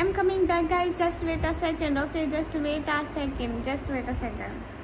I'm coming back, guys. Just wait a second. Okay, just wait a second.